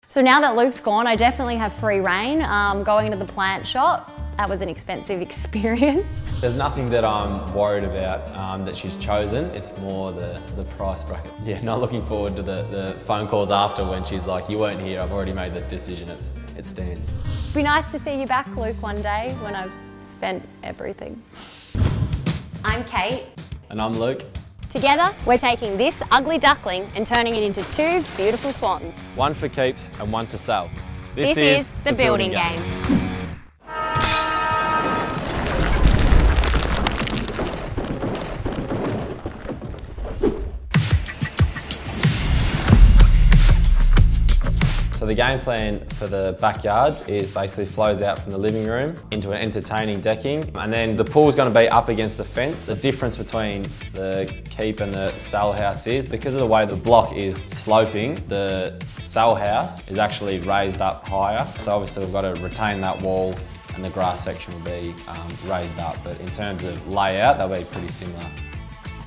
So now that Luke's gone, I definitely have free reign. Going to the plant shop, that was an expensive experience. There's nothing that I'm worried about that she's chosen. It's more the price bracket. Yeah, not looking forward to the phone calls after when she's like, you weren't here, I've already made the decision, it stands. It'd be nice to see you back, Luke, one day when I've spent everything. I'm Kate. And I'm Luke. Together, we're taking this ugly duckling and turning it into two beautiful swans. One for keeps and one to sell. This is the building game. So the game plan for the backyards is basically flows out from the living room into an entertaining decking, and then the pool's going to be up against the fence. The difference between the keep and the sell house is because of the way the block is sloping, the sell house is actually raised up higher. So obviously we've got to retain that wall and the grass section will be raised up, but in terms of layout, they'll be pretty similar.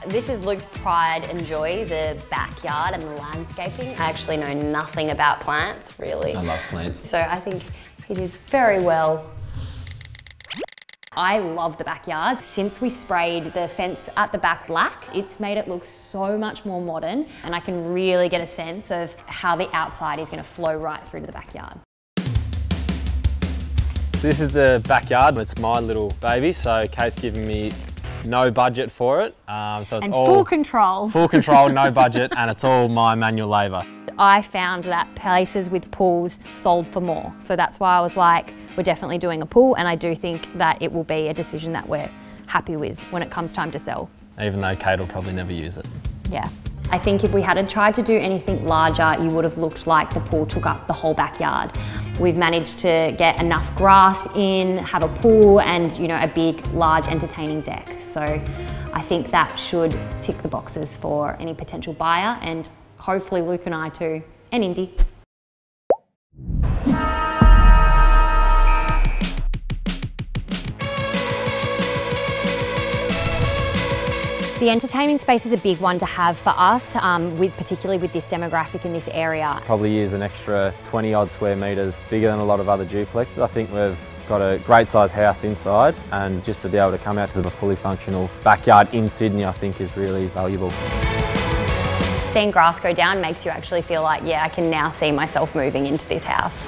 This is Luke's pride and joy, the backyard and the landscaping. I actually know nothing about plants, really. I love plants. So I think he did very well. I love the backyard. Since we sprayed the fence at the back black, it's made it look so much more modern, and I can really get a sense of how the outside is going to flow right through to the backyard. This is the backyard. It's my little baby, so Kate's giving me no budget for it, so it's all full control. Full control, no budget, and it's all my manual labour. I found that places with pools sold for more, so that's why I was like, we're definitely doing a pool, and I do think that it will be a decision that we're happy with when it comes time to sell. Even though Kate will probably never use it. Yeah. I think if we hadn't tried to do anything larger, you would have looked like the pool took up the whole backyard. We've managed to get enough grass in, have a pool and, you know, a big, large, entertaining deck. So I think that should tick the boxes for any potential buyer, and hopefully Luke and I too, and Indy. The entertainment space is a big one to have for us, particularly with this demographic in this area. Probably is an extra 20 odd square metres bigger than a lot of other duplexes. I think we've got a great size house inside, and just to be able to come out to the fully functional backyard in Sydney I think is really valuable. Seeing grass go down makes you actually feel like, yeah, I can now see myself moving into this house.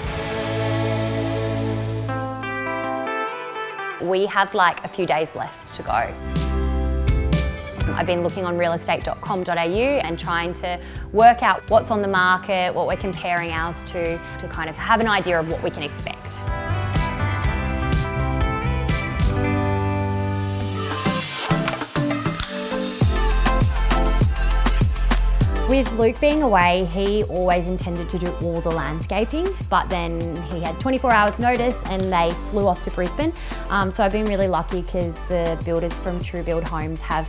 We have like a few days left to go. I've been looking on realestate.com.au and trying to work out what's on the market, what we're comparing ours to kind of have an idea of what we can expect. With Luke being away, he always intended to do all the landscaping, but then he had 24 hours notice and they flew off to Brisbane. So I've been really lucky because the builders from True Build Homes have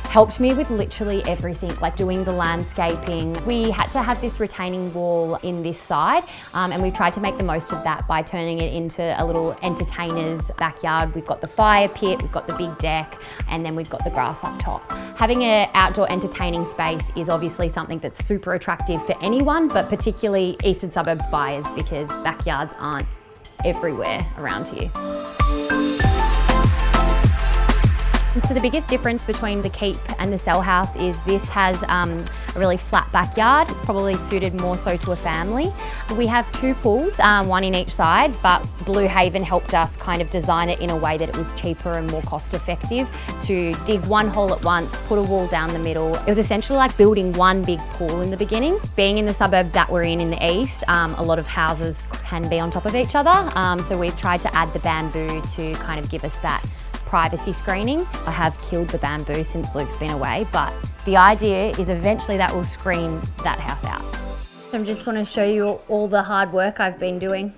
helped me with literally everything, like doing the landscaping. We had to have this retaining wall in this side, and we've tried to make the most of that by turning it into a little entertainer's backyard. We've got the fire pit, we've got the big deck, and then we've got the grass up top. Having an outdoor entertaining space is obviously something that's super attractive for anyone, but particularly eastern suburbs buyers, because backyards aren't everywhere around here. So the biggest difference between the keep and the sell house is this has a really flat backyard. It's probably suited more so to a family. We have two pools, one in each side, but Blue Haven helped us kind of design it in a way that it was cheaper and more cost effective to dig one hole at once, put a wall down the middle. It was essentially like building one big pool in the beginning. Being in the suburb that we're in the east, a lot of houses can be on top of each other. So we've tried to add the bamboo to kind of give us that privacy screening. I have killed the bamboo since Luke's been away, but the idea is eventually that will screen that house out. I just want to show you all the hard work I've been doing.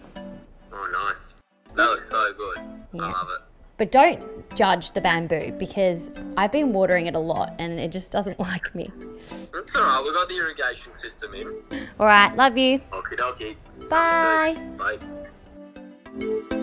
Oh, nice. That looks so good. Yeah. I love it. But don't judge the bamboo because I've been watering it a lot and it just doesn't like me. It's all right. We've got the irrigation system in. All right, love you. Okie dokie. Bye. Bye.